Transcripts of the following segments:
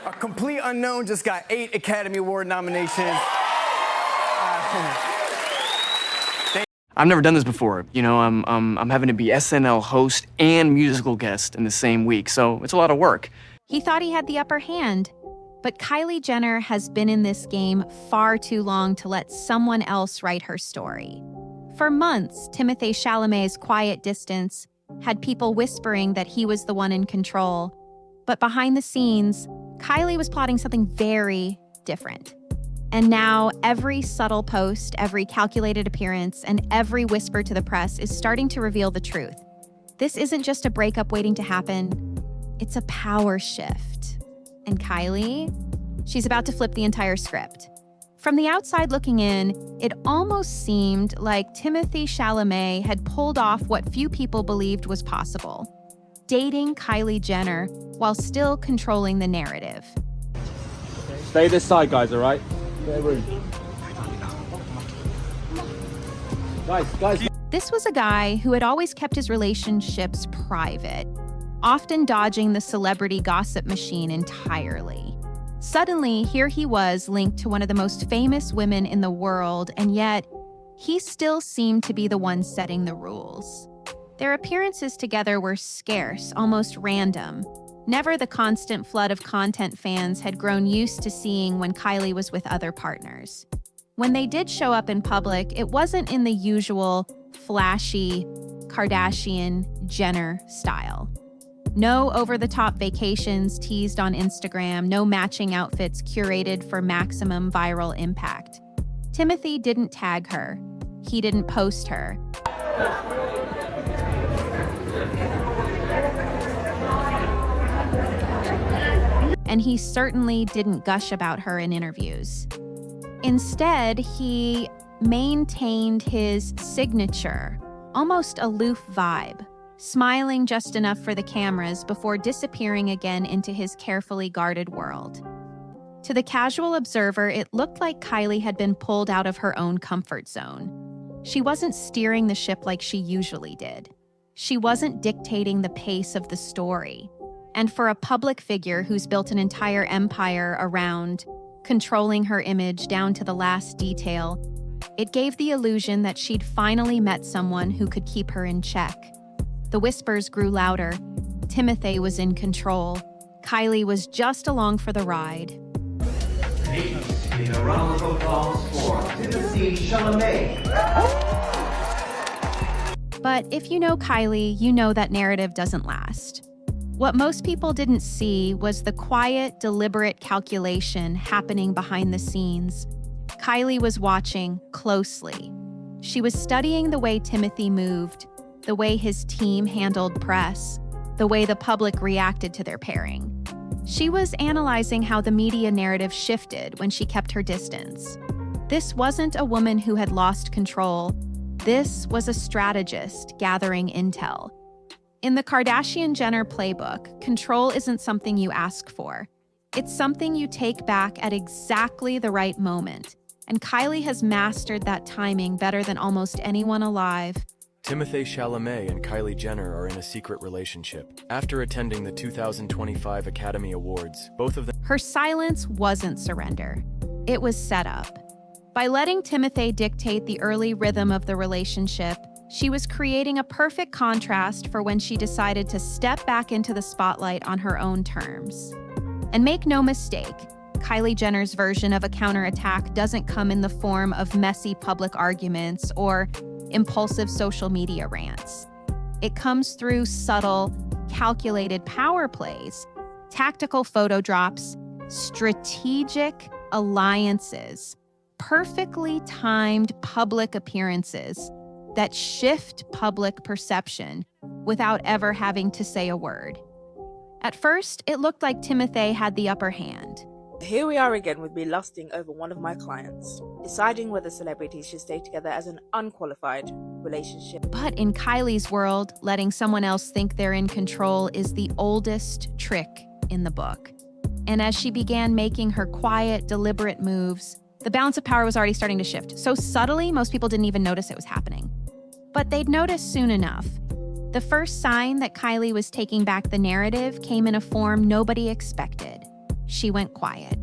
A complete unknown just got 8 Academy Award nominations. I've never done this before. You know, I'm having to be SNL host and musical guest in the same week, so it's a lot of work. He thought he had the upper hand, but Kylie Jenner has been in this game far too long to let someone else write her story. For months, Timothée Chalamet's quiet distance had people whispering that he was the one in control, but behind the scenes, Kylie was plotting something very different. And now every subtle post, every calculated appearance, and every whisper to the press is starting to reveal the truth. This isn't just a breakup waiting to happen, it's a power shift. And Kylie, she's about to flip the entire script. From the outside looking in, it almost seemed like Timothée Chalamet had pulled off what few people believed was possible: dating Kylie Jenner while still controlling the narrative. Stay this side, guys, all right? Guys. This was a guy who had always kept his relationships private, often dodging the celebrity gossip machine entirely. Suddenly, here he was linked to one of the most famous women in the world, and yet he still seemed to be the one setting the rules. Their appearances together were scarce, almost random, never the constant flood of content fans had grown used to seeing when Kylie was with other partners. When they did show up in public, it wasn't in the usual flashy Kardashian Jenner style. No over-the-top vacations teased on Instagram, no matching outfits curated for maximum viral impact. Timothée didn't tag her. He didn't post her. And he certainly didn't gush about her in interviews. Instead, he maintained his signature, almost aloof vibe, smiling just enough for the cameras before disappearing again into his carefully guarded world. To the casual observer, it looked like Kylie had been pulled out of her own comfort zone. She wasn't steering the ship like she usually did. She wasn't dictating the pace of the story. And for a public figure who's built an entire empire around controlling her image down to the last detail, it gave the illusion that she'd finally met someone who could keep her in check. The whispers grew louder. Timothée was in control. Kylie was just along for the ride. Please give a round of applause for Timothée Chalamet. But if you know Kylie, you know that narrative doesn't last. What most people didn't see was the quiet, deliberate calculation happening behind the scenes. Kylie was watching closely. She was studying the way Timothée moved, the way his team handled press, the way the public reacted to their pairing. She was analyzing how the media narrative shifted when she kept her distance. This wasn't a woman who had lost control. This was a strategist gathering intel. In the Kardashian-Jenner playbook, control isn't something you ask for. It's something you take back at exactly the right moment. And Kylie has mastered that timing better than almost anyone alive. Timothée Chalamet and Kylie Jenner are in a secret relationship. After attending the 2025 Academy Awards, both of them... Her silence wasn't surrender. It was set up. By letting Timothée dictate the early rhythm of the relationship, she was creating a perfect contrast for when she decided to step back into the spotlight on her own terms. And make no mistake, Kylie Jenner's version of a counterattack doesn't come in the form of messy public arguments or impulsive social media rants. It comes through subtle, calculated power plays, tactical photo drops, strategic alliances, perfectly timed public appearances that shift public perception without ever having to say a word. At first, it looked like Timothée had the upper hand. Here we are again with me lusting over one of my clients, deciding whether celebrities should stay together as an unqualified relationship. But in Kylie's world, letting someone else think they're in control is the oldest trick in the book. And as she began making her quiet, deliberate moves, the balance of power was already starting to shift. So subtly, most people didn't even notice it was happening. But they'd notice soon enough. The first sign that Kylie was taking back the narrative came in a form nobody expected. she went quiet.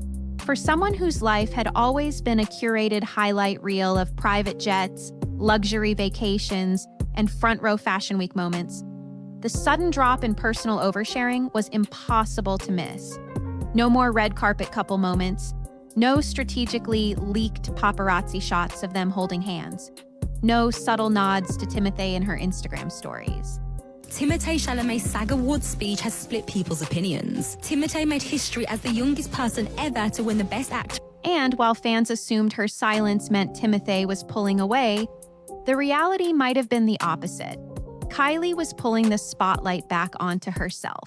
For someone whose life had always been a curated highlight reel of private jets, luxury vacations, and front-row Fashion Week moments, the sudden drop in personal oversharing was impossible to miss. No more red carpet couple moments, no strategically leaked paparazzi shots of them holding hands, no subtle nods to Timothée in her Instagram stories. Timothée Chalamet's SAG Awards speech has split people's opinions. Timothée made history as the youngest person ever to win the Best Actor. And while fans assumed her silence meant Timothée was pulling away, the reality might have been the opposite. Kylie was pulling the spotlight back onto herself.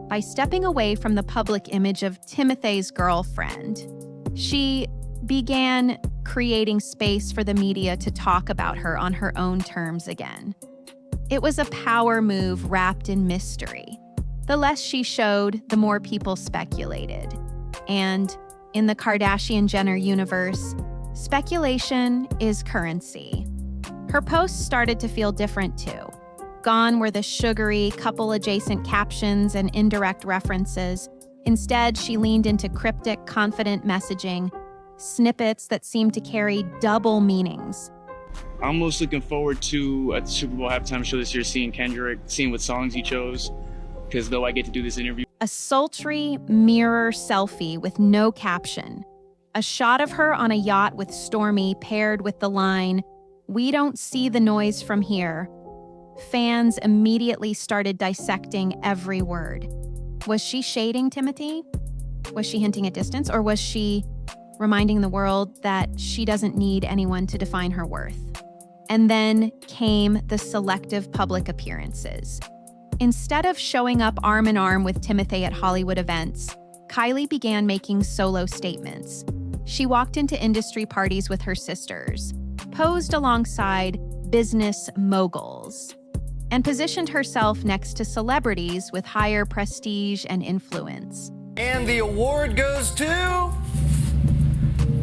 By stepping away from the public image of Timothée's girlfriend, she began creating space for the media to talk about her on her own terms again. It was a power move wrapped in mystery. The less she showed, the more people speculated. And in the Kardashian-Jenner universe, speculation is currency. Her posts started to feel different too. Gone were the sugary, couple-adjacent captions and indirect references. Instead, she leaned into cryptic, confident messaging, snippets that seemed to carry double meanings. I'm most looking forward to at the Super Bowl halftime show this year, seeing Kendrick, seeing what songs he chose, because though I get to do this interview. A sultry mirror selfie with no caption. A shot of her on a yacht with Stormy paired with the line, "We don't see the noise from here." Fans immediately started dissecting every word. Was she shading Timothée? Was she hinting at distance? Or was she reminding the world that she doesn't need anyone to define her worth? And then came the selective public appearances. Instead of showing up arm in arm with Timothée at Hollywood events, Kylie began making solo statements. She walked into industry parties with her sisters, posed alongside business moguls, and positioned herself next to celebrities with higher prestige and influence. And the award goes to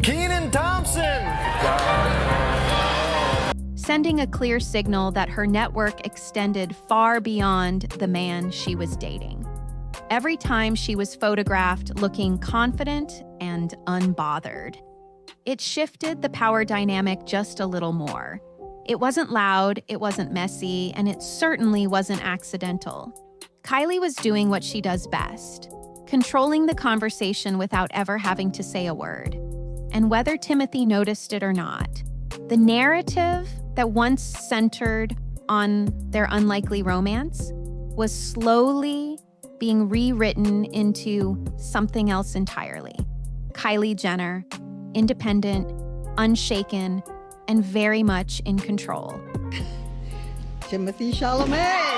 Kenan Thompson. Sending a clear signal that her network extended far beyond the man she was dating. Every time she was photographed looking confident and unbothered, it shifted the power dynamic just a little more. It wasn't loud, it wasn't messy, and it certainly wasn't accidental. Kylie was doing what she does best, controlling the conversation without ever having to say a word. And whether Timothée noticed it or not, the narrative that once centered on their unlikely romance was slowly being rewritten into something else entirely. Kylie Jenner, independent, unshaken, and very much in control. Timothée Chalamet!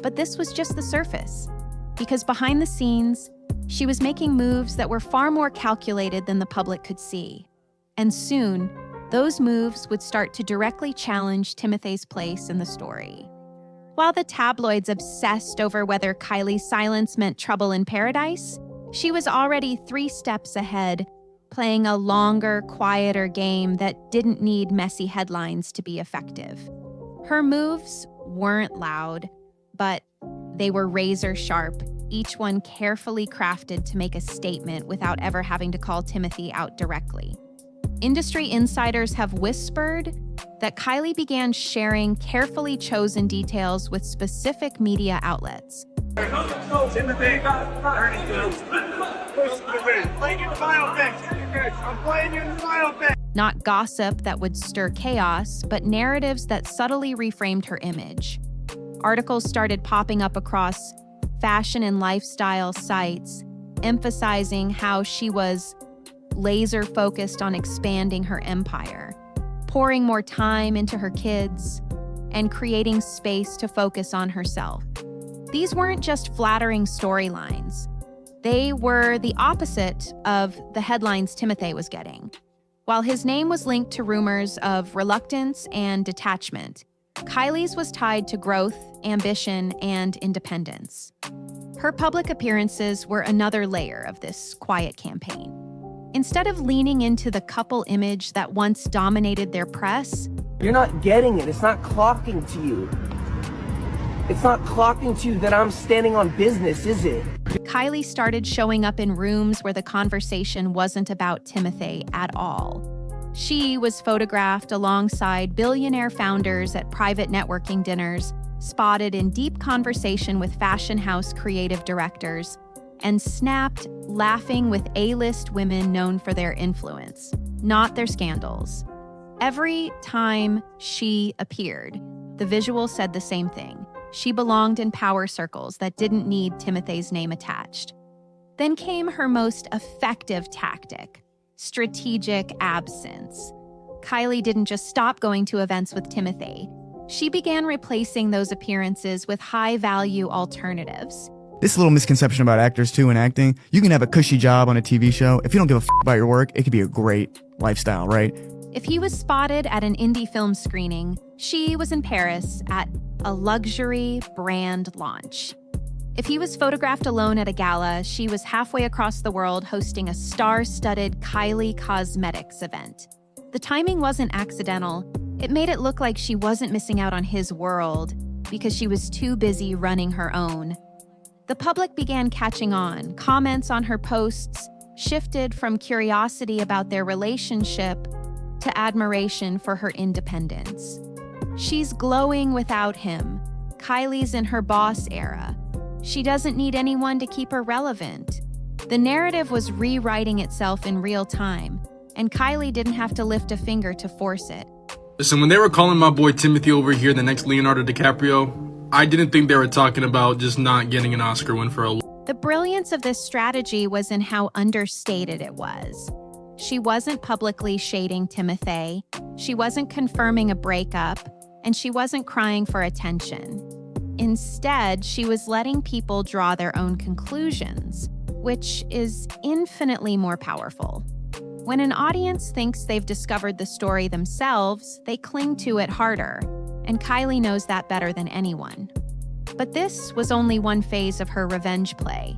But this was just the surface, because behind the scenes, she was making moves that were far more calculated than the public could see. And soon, those moves would start to directly challenge Timothée's place in the story. While the tabloids obsessed over whether Kylie's silence meant trouble in paradise, she was already 3 steps ahead, playing a longer, quieter game that didn't need messy headlines to be effective. Her moves weren't loud, but they were razor sharp, each one carefully crafted to make a statement without ever having to call Timothée out directly. Industry insiders have whispered that Kylie began sharing carefully chosen details with specific media outlets. Timothée, Not gossip that would stir chaos, but narratives that subtly reframed her image. Articles started popping up across fashion and lifestyle sites, emphasizing how she was laser-focused on expanding her empire, pouring more time into her kids, and creating space to focus on herself. These weren't just flattering storylines. They were the opposite of the headlines Timothée was getting. While his name was linked to rumors of reluctance and detachment, Kylie's was tied to growth, ambition, and independence. Her public appearances were another layer of this quiet campaign. Instead of leaning into the couple image that once dominated their press, you're not getting it. It's not clocking to you. It's not clocking to you that I'm standing on business, is it? Kylie started showing up in rooms where the conversation wasn't about Timothée at all. She was photographed alongside billionaire founders at private networking dinners, spotted in deep conversation with fashion house creative directors, and snapped laughing with A-list women known for their influence, not their scandals. Every time she appeared, the visual said the same thing. She belonged in power circles that didn't need Timothée's name attached. Then came her most effective tactic, strategic absence. Kylie didn't just stop going to events with Timothée. She began replacing those appearances with high-value alternatives. This little misconception about actors, too, in acting. You can have a cushy job on a TV show. If you don't give a f*** about your work, it could be a great lifestyle, right? If he was spotted at an indie film screening, she was in Paris at a luxury brand launch. If he was photographed alone at a gala, she was halfway across the world hosting a star-studded Kylie Cosmetics event. The timing wasn't accidental. It made it look like she wasn't missing out on his world because she was too busy running her own. The public began catching on. Comments on her posts shifted from curiosity about their relationship to admiration for her independence. She's glowing without him. Kylie's in her boss era. She doesn't need anyone to keep her relevant. The narrative was rewriting itself in real time, and Kylie didn't have to lift a finger to force it. Listen, when they were calling my boy Timothée over here the next Leonardo DiCaprio, I didn't think they were talking about just not getting an Oscar win for a... The brilliance of this strategy was in how understated it was. She wasn't publicly shading Timothée, she wasn't confirming a breakup, and she wasn't crying for attention. Instead, she was letting people draw their own conclusions, which is infinitely more powerful. When an audience thinks they've discovered the story themselves, they cling to it harder, and Kylie knows that better than anyone. But this was only one phase of her revenge play.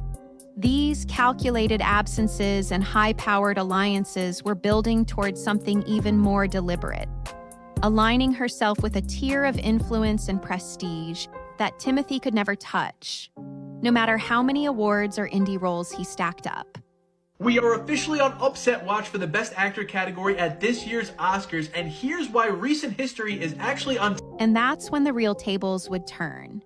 These calculated absences and high-powered alliances were building towards something even more deliberate, aligning herself with a tier of influence and prestige that Timothée could never touch, no matter how many awards or indie roles he stacked up. We are officially on upset watch for the Best Actor category at this year's Oscars, and here's why recent history is actually And that's when the real tables would turn.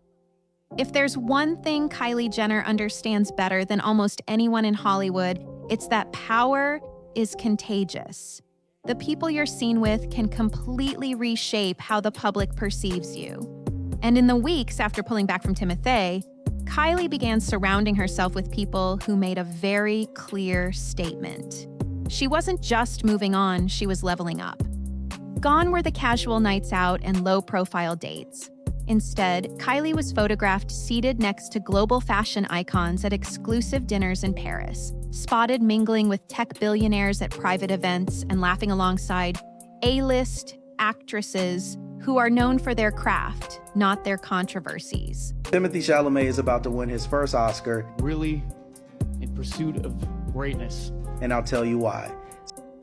If there's one thing Kylie Jenner understands better than almost anyone in Hollywood, it's that power is contagious. The people you're seen with can completely reshape how the public perceives you. And in the weeks after pulling back from Timothée, Kylie began surrounding herself with people who made a very clear statement. She wasn't just moving on, she was leveling up. Gone were the casual nights out and low-profile dates. Instead, Kylie was photographed seated next to global fashion icons at exclusive dinners in Paris, spotted mingling with tech billionaires at private events and laughing alongside A-list actresses who are known for their craft, not their controversies. Timothée Chalamet is about to win his first Oscar. Really in pursuit of greatness. And I'll tell you why.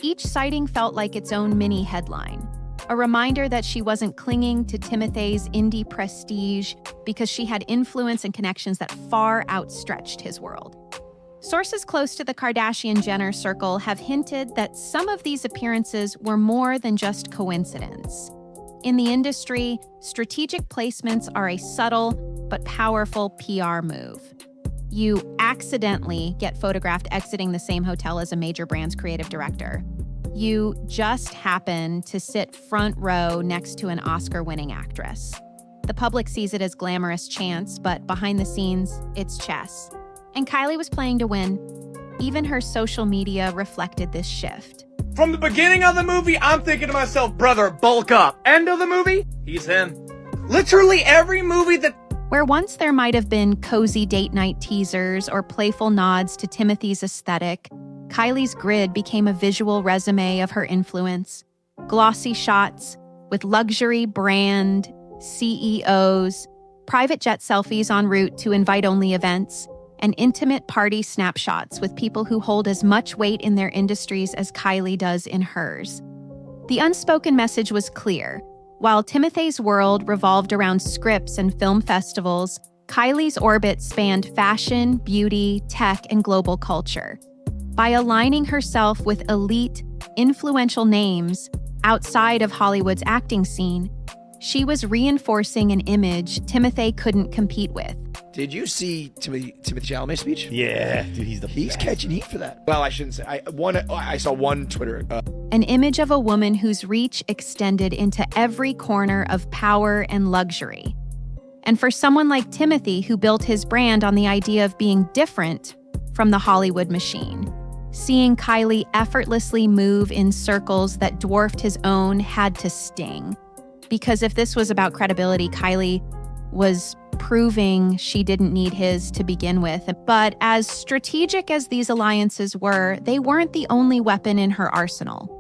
Each sighting felt like its own mini headline, a reminder that she wasn't clinging to Timothée's indie prestige because she had influence and connections that far outstretched his world. Sources close to the Kardashian-Jenner circle have hinted that some of these appearances were more than just coincidence. In the industry, strategic placements are a subtle but powerful PR move. You accidentally get photographed exiting the same hotel as a major brand's creative director. You just happen to sit front row next to an Oscar-winning actress. The public sees it as glamorous chance, but behind the scenes, it's chess. And Kylie was playing to win. Even her social media reflected this shift. From the beginning of the movie, I'm thinking to myself, brother, bulk up. End of the movie, he's in. Literally every movie that... Where once there might have been cozy date night teasers or playful nods to Timothée's aesthetic, Kylie's grid became a visual resume of her influence. Glossy shots with luxury brand CEOs, private jet selfies en route to invite-only events, and intimate party snapshots with people who hold as much weight in their industries as Kylie does in hers. The unspoken message was clear. While Timothée's world revolved around scripts and film festivals, Kylie's orbit spanned fashion, beauty, tech, and global culture. By aligning herself with elite, influential names outside of Hollywood's acting scene, she was reinforcing an image Timothée couldn't compete with. Did you see Timothée Chalamet's speech? Yeah, dude, he's catching heat for that. Well, I shouldn't say. I saw one Twitter. An image of a woman whose reach extended into every corner of power and luxury. And for someone like Timothée, who built his brand on the idea of being different from the Hollywood machine, seeing Kylie effortlessly move in circles that dwarfed his own had to sting. Because if this was about credibility, Kylie was proving she didn't need his to begin with. But as strategic as these alliances were, they weren't the only weapon in her arsenal.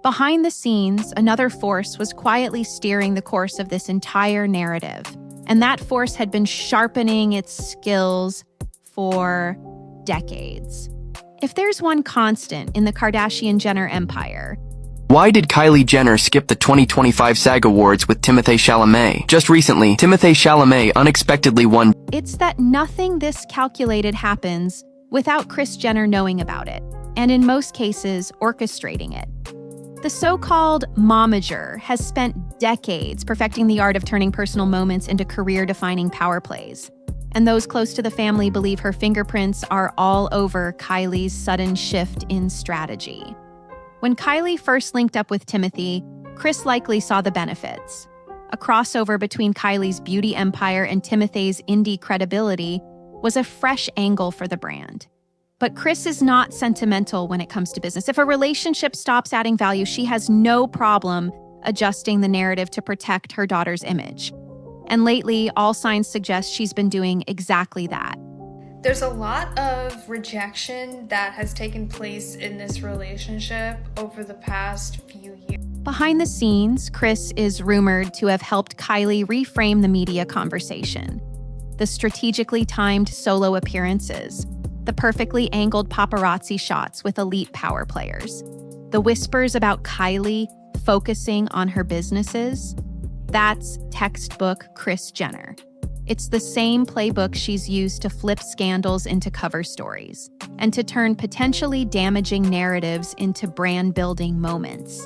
Behind the scenes, another force was quietly steering the course of this entire narrative. And that force had been sharpening its skills for decades. If there's one constant in the Kardashian-Jenner empire, Why did Kylie Jenner skip the 2025 SAG Awards with Timothée Chalamet? Just recently, Timothée Chalamet unexpectedly won. It's that nothing this calculated happens without Kris Jenner knowing about it, and in most cases, orchestrating it. The so-called momager has spent decades perfecting the art of turning personal moments into career-defining power plays. And those close to the family believe her fingerprints are all over Kylie's sudden shift in strategy. When Kylie first linked up with Timothée, Kris likely saw the benefits. A crossover between Kylie's beauty empire and Timothée's indie credibility was a fresh angle for the brand. But Kris is not sentimental when it comes to business. If a relationship stops adding value, she has no problem adjusting the narrative to protect her daughter's image. And lately, all signs suggest she's been doing exactly that. There's a lot of rejection that has taken place in this relationship over the past few years. Behind the scenes, Kris is rumored to have helped Kylie reframe the media conversation. The strategically timed solo appearances, the perfectly angled paparazzi shots with elite power players, the whispers about Kylie focusing on her businesses. That's textbook Kris Jenner. It's the same playbook she's used to flip scandals into cover stories and to turn potentially damaging narratives into brand-building moments.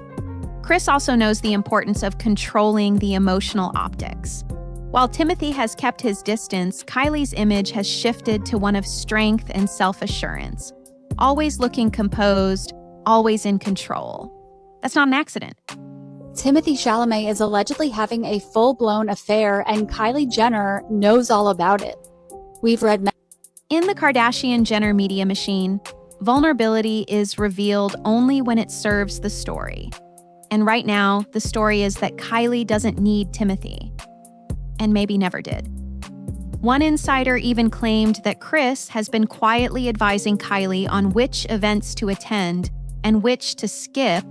Kris also knows the importance of controlling the emotional optics. While Timothée has kept his distance, Kylie's image has shifted to one of strength and self-assurance, always looking composed, always in control. That's not an accident. Timothée Chalamet is allegedly having a full-blown affair, and Kylie Jenner knows all about it. We've read In the Kardashian-Jenner media machine, vulnerability is revealed only when it serves the story. And right now, the story is that Kylie doesn't need Timothée, and maybe never did. One insider even claimed that Kris has been quietly advising Kylie on which events to attend and which to skip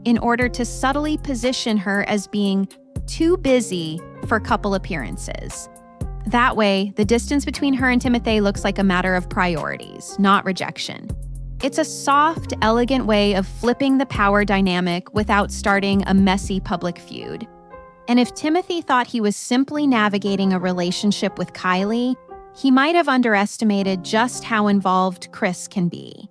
in order to subtly position her as being too busy for couple appearances. That way, the distance between her and Timothée looks like a matter of priorities, not rejection. It's a soft, elegant way of flipping the power dynamic without starting a messy public feud. And if Timothée thought he was simply navigating a relationship with Kylie, he might have underestimated just how involved Kris can be.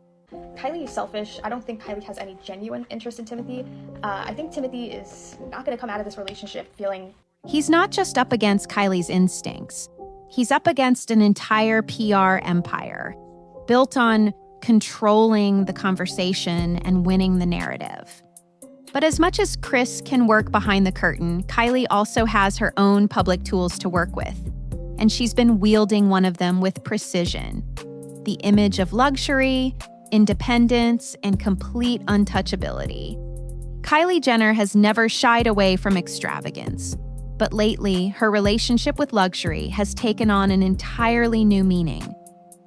Kylie is selfish. I don't think Kylie has any genuine interest in Timothée. I think Timothée is not going to come out of this relationship feeling... He's not just up against Kylie's instincts. He's up against an entire PR empire, built on controlling the conversation and winning the narrative. But as much as Kris can work behind the curtain, Kylie also has her own public tools to work with. And she's been wielding one of them with precision. The image of luxury, independence, and complete untouchability. Kylie Jenner has never shied away from extravagance, but lately, her relationship with luxury has taken on an entirely new meaning.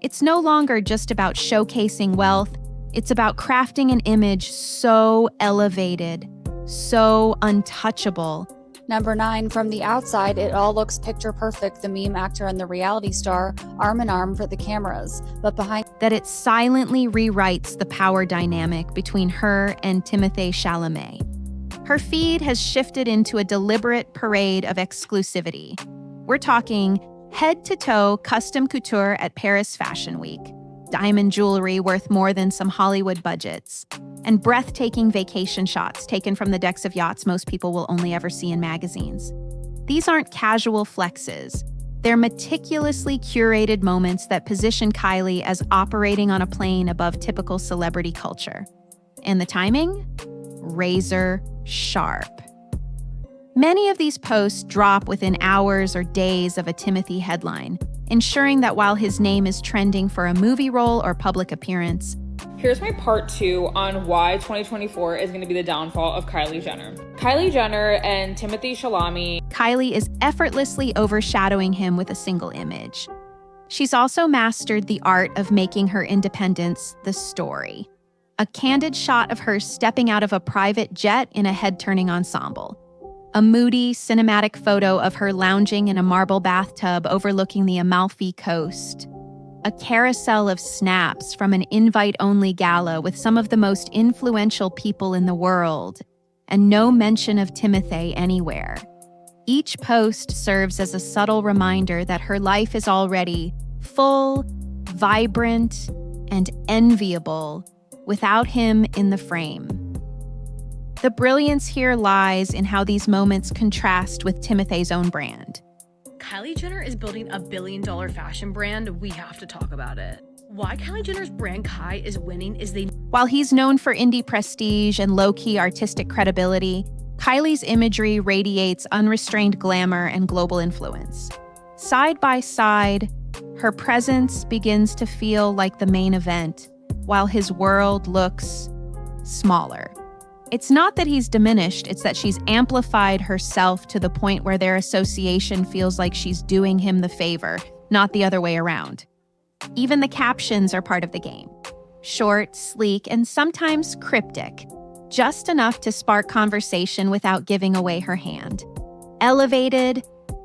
It's no longer just about showcasing wealth, it's about crafting an image so elevated, so untouchable. Number 9, from the outside, it all looks picture perfect, the meme actor and the reality star, arm in arm for the cameras. But behind that, it silently rewrites the power dynamic between her and Timothée Chalamet. Her feed has shifted into a deliberate parade of exclusivity. We're talking head-to-toe custom couture at Paris Fashion Week, diamond jewelry worth more than some Hollywood budgets, and breathtaking vacation shots taken from the decks of yachts most people will only ever see in magazines. These aren't casual flexes. They're meticulously curated moments that position Kylie as operating on a plane above typical celebrity culture. And the timing? Razor sharp. Many of these posts drop within hours or days of a Timothée headline, ensuring that while his name is trending for a movie role or public appearance, here's my part 2 on why 2024 is going to be the downfall of Kylie Jenner. Kylie Jenner and Timothée Chalamet. Kylie is effortlessly overshadowing him with a single image. She's also mastered the art of making her independence the story. A candid shot of her stepping out of a private jet in a head-turning ensemble. A moody, cinematic photo of her lounging in a marble bathtub overlooking the Amalfi Coast. A carousel of snaps from an invite-only gala with some of the most influential people in the world, and no mention of Timothée anywhere. Each post serves as a subtle reminder that her life is already full, vibrant, and enviable without him in the frame. The brilliance here lies in how these moments contrast with Timothée's own brand. Kylie Jenner is building a billion-dollar fashion brand. We have to talk about it. Why Kylie Jenner's brand Kai is winning is While he's known for indie prestige and low-key artistic credibility, Kylie's imagery radiates unrestrained glamour and global influence. Side by side, her presence begins to feel like the main event, while his world looks smaller. It's not that he's diminished, it's that she's amplified herself to the point where their association feels like she's doing him the favor, not the other way around. Even the captions are part of the game. Short, sleek, and sometimes cryptic, just enough to spark conversation without giving away her hand. Elevated,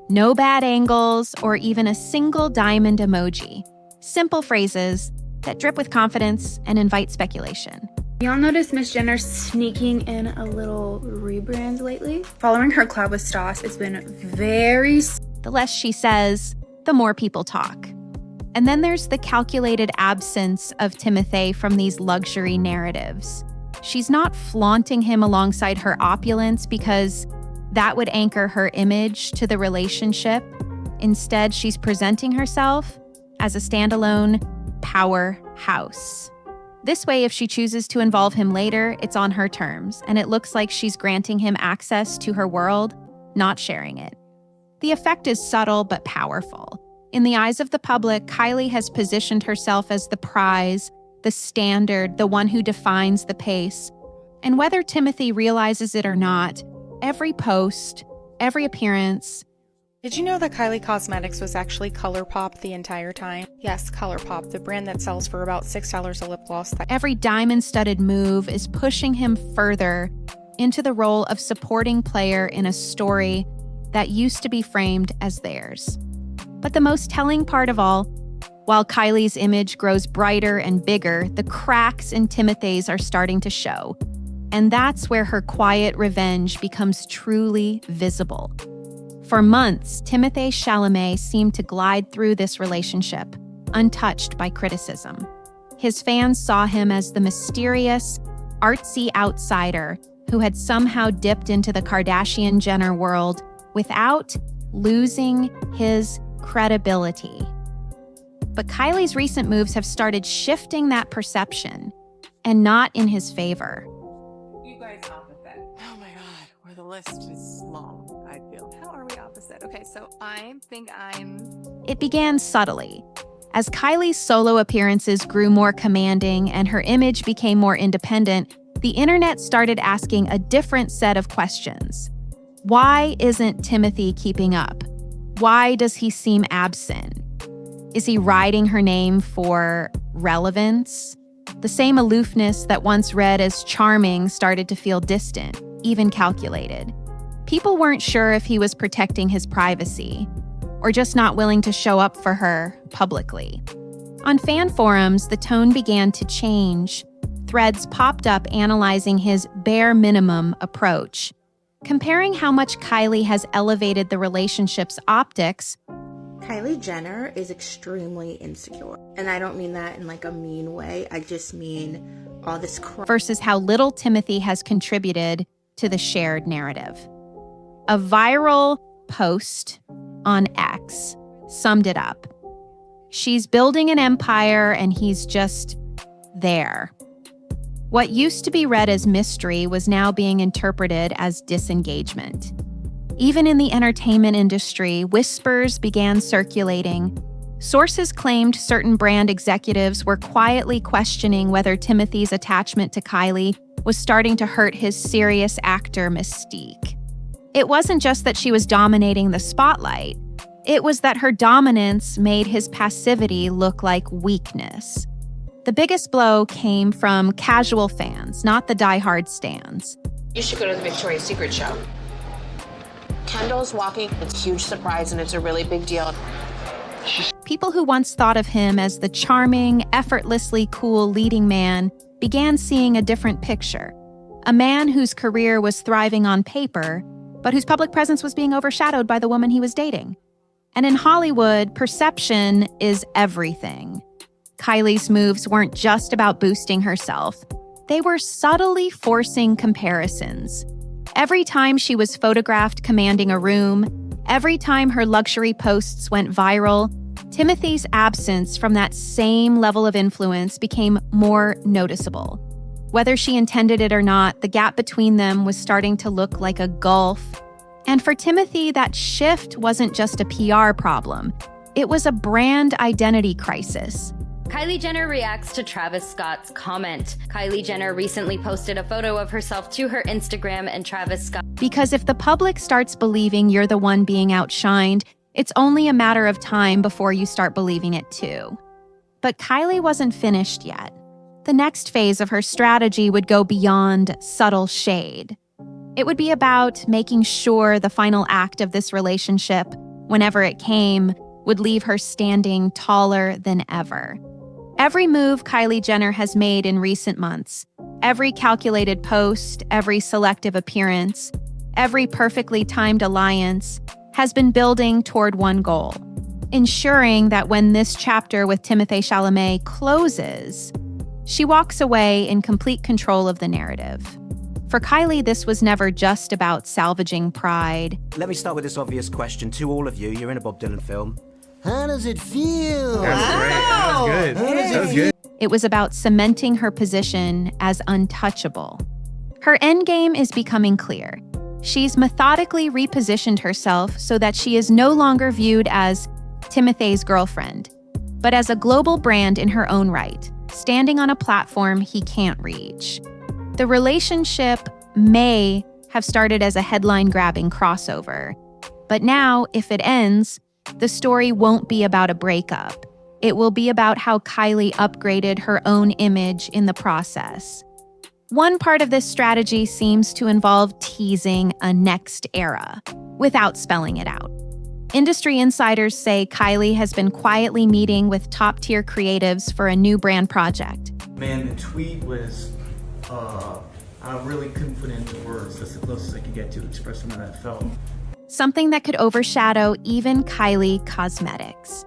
no bad angles, or even a single diamond emoji. Simple phrases that drip with confidence and invite speculation. Y'all noticed Miss Jenner sneaking in a little rebrand lately? Following her collab with Stoss, it's been very... The less she says, the more people talk. And then there's the calculated absence of Timothée from these luxury narratives. She's not flaunting him alongside her opulence because that would anchor her image to the relationship. Instead, she's presenting herself as a standalone powerhouse. This way, if she chooses to involve him later, it's on her terms, and it looks like she's granting him access to her world, not sharing it. The effect is subtle but powerful. In the eyes of the public, Kylie has positioned herself as the prize, the standard, the one who defines the pace. And whether Timothée realizes it or not, every post, every appearance... Did you know that Kylie Cosmetics was actually ColourPop the entire time? Yes, ColourPop, the brand that sells for about $6 a lip gloss. Every diamond-studded move is pushing him further into the role of supporting player in a story that used to be framed as theirs. But the most telling part of all, while Kylie's image grows brighter and bigger, the cracks in Timothée's are starting to show. And that's where her quiet revenge becomes truly visible. For months, Timothée Chalamet seemed to glide through this relationship, untouched by criticism. His fans saw him as the mysterious, artsy outsider who had somehow dipped into the Kardashian-Jenner world without losing his credibility. But Kylie's recent moves have started shifting that perception, and not in his favor. You guys opposite. Oh my god, where the list is long, I feel. How are we opposite? Okay, so I think I'm... It began subtly. As Kylie's solo appearances grew more commanding and her image became more independent, the internet started asking a different set of questions. Why isn't Timothée keeping up? Why does he seem absent? Is he riding her name for relevance? The same aloofness that once read as charming started to feel distant, even calculated. People weren't sure if he was protecting his privacy or just not willing to show up for her publicly. On fan forums, the tone began to change. threads popped up analyzing his bare minimum approach, comparing how much Kylie has elevated the relationship's optics. Kylie Jenner is extremely insecure. And I don't mean that in like a mean way. I just mean all this crap. Versus how little Timothée has contributed to the shared narrative. A viral post on X summed it up. She's building an empire and he's just there. What used to be read as mystery was now being interpreted as disengagement. Even in the entertainment industry, whispers began circulating. Sources claimed certain brand executives were quietly questioning whether Timothée's attachment to Kylie was starting to hurt his serious actor mystique. It wasn't just that she was dominating the spotlight. It was that her dominance made his passivity look like weakness. The biggest blow came from casual fans, not the diehard stans. You should go to the Victoria's Secret show. Kendall's walking. It's a huge surprise and it's a really big deal. People who once thought of him as the charming, effortlessly cool leading man began seeing a different picture. A man whose career was thriving on paper, but whose public presence was being overshadowed by the woman he was dating. And in Hollywood, perception is everything. Kylie's moves weren't just about boosting herself. They were subtly forcing comparisons. Every time she was photographed commanding a room, every time her luxury posts went viral, Timothée's absence from that same level of influence became more noticeable. Whether she intended it or not, the gap between them was starting to look like a gulf. And for Timothée, that shift wasn't just a PR problem. It was a brand identity crisis. Kylie Jenner reacts to Travis Scott's comment. Kylie Jenner recently posted a photo of herself to her Instagram, and Travis Scott. Because if the public starts believing you're the one being outshined, it's only a matter of time before you start believing it too. But Kylie wasn't finished yet. The next phase of her strategy would go beyond subtle shade. It would be about making sure the final act of this relationship, whenever it came, would leave her standing taller than ever. Every move Kylie Jenner has made in recent months, every calculated post, every selective appearance, every perfectly timed alliance, has been building toward one goal: ensuring that when this chapter with Timothée Chalamet closes, she walks away in complete control of the narrative. For Kylie, this was never just about salvaging pride. Let me start with this obvious question to all of you. You're in a Bob Dylan film. How does it feel? That's great. That was good. That was good. It was about cementing her position as untouchable. Her endgame is becoming clear. She's methodically repositioned herself so that she is no longer viewed as Timothée's girlfriend, but as a global brand in her own right, standing on a platform he can't reach. The relationship may have started as a headline-grabbing crossover, but now, if it ends, the story won't be about a breakup. It will be about how Kylie upgraded her own image in the process. One part of this strategy seems to involve teasing a next era, without spelling it out. Industry insiders say Kylie has been quietly meeting with top-tier creatives for a new brand project. Man, the tweet was, I really couldn't put it into words. That's the closest I could get to expressing what I felt. Something that could overshadow even Kylie Cosmetics.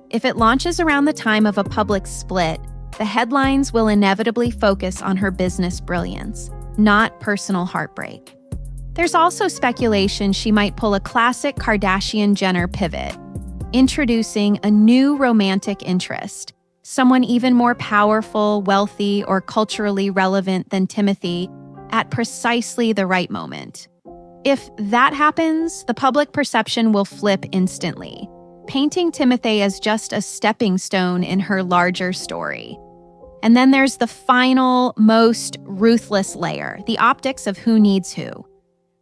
If it launches around the time of a public split, the headlines will inevitably focus on her business brilliance, not personal heartbreak. There's also speculation she might pull a classic Kardashian-Jenner pivot, introducing a new romantic interest, someone even more powerful, wealthy, or culturally relevant than Timothée at precisely the right moment. If that happens, the public perception will flip instantly, painting Timothée as just a stepping stone in her larger story. And then there's the final, most ruthless layer, the optics of who needs who.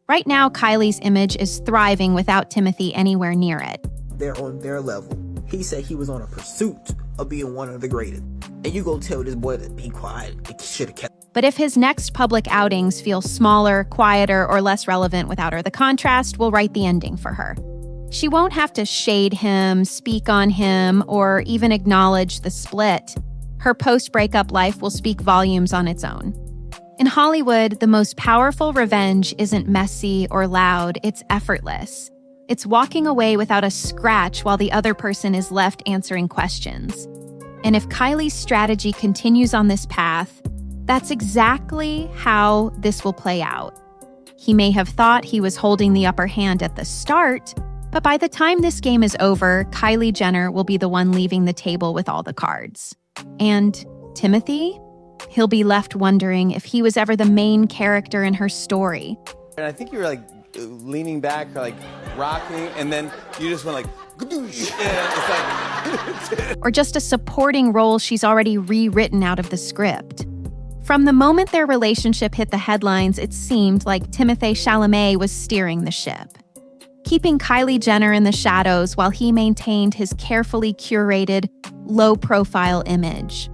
Right now, Kylie's image is thriving without Timothée anywhere near it. They're on their level. He said he was on a pursuit of being one of the greatest. And you go tell this boy to be quiet. It should have kept. But if his next public outings feel smaller, quieter, or less relevant without her, the contrast will write the ending for her. She won't have to shade him, speak on him, or even acknowledge the split. Her post-breakup life will speak volumes on its own. In Hollywood, the most powerful revenge isn't messy or loud, it's effortless. It's walking away without a scratch while the other person is left answering questions. And if Kylie's strategy continues on this path, that's exactly how this will play out. He may have thought he was holding the upper hand at the start, but by the time this game is over, Kylie Jenner will be the one leaving the table with all the cards. And Timothée? He'll be left wondering if he was ever the main character in her story. And I think you were like leaning back or like rocking, and then you just went like, or just a supporting role she's already rewritten out of the script. From the moment their relationship hit the headlines, it seemed like Timothée Chalamet was steering the ship, keeping Kylie Jenner in the shadows while he maintained his carefully curated, low-profile image.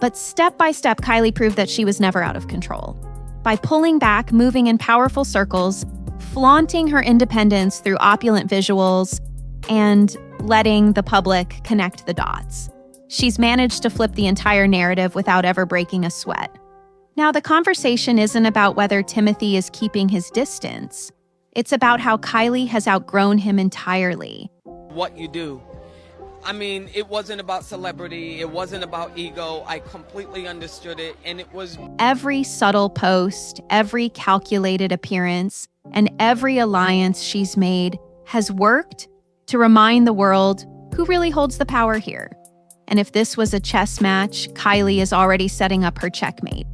But step by step, Kylie proved that she was never out of control. By pulling back, moving in powerful circles, flaunting her independence through opulent visuals, and letting the public connect the dots. She's managed to flip the entire narrative without ever breaking a sweat. Now, the conversation isn't about whether Timothée is keeping his distance. It's about how Kylie has outgrown him entirely. What you do. I mean, it wasn't about celebrity, it wasn't about ego. I completely understood it, and it was... Every subtle post, every calculated appearance, and every alliance she's made has worked to remind the world who really holds the power here. And if this was a chess match, Kylie is already setting up her checkmate.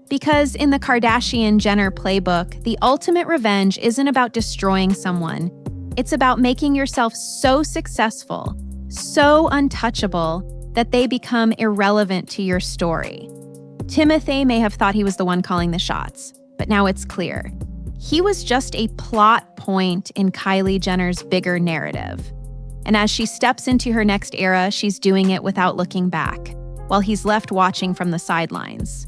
Because in the Kardashian-Jenner playbook, the ultimate revenge isn't about destroying someone. It's about making yourself so successful, so untouchable, that they become irrelevant to your story. Timothée may have thought he was the one calling the shots, but now it's clear. He was just a plot point in Kylie Jenner's bigger narrative. And as she steps into her next era, she's doing it without looking back, while he's left watching from the sidelines.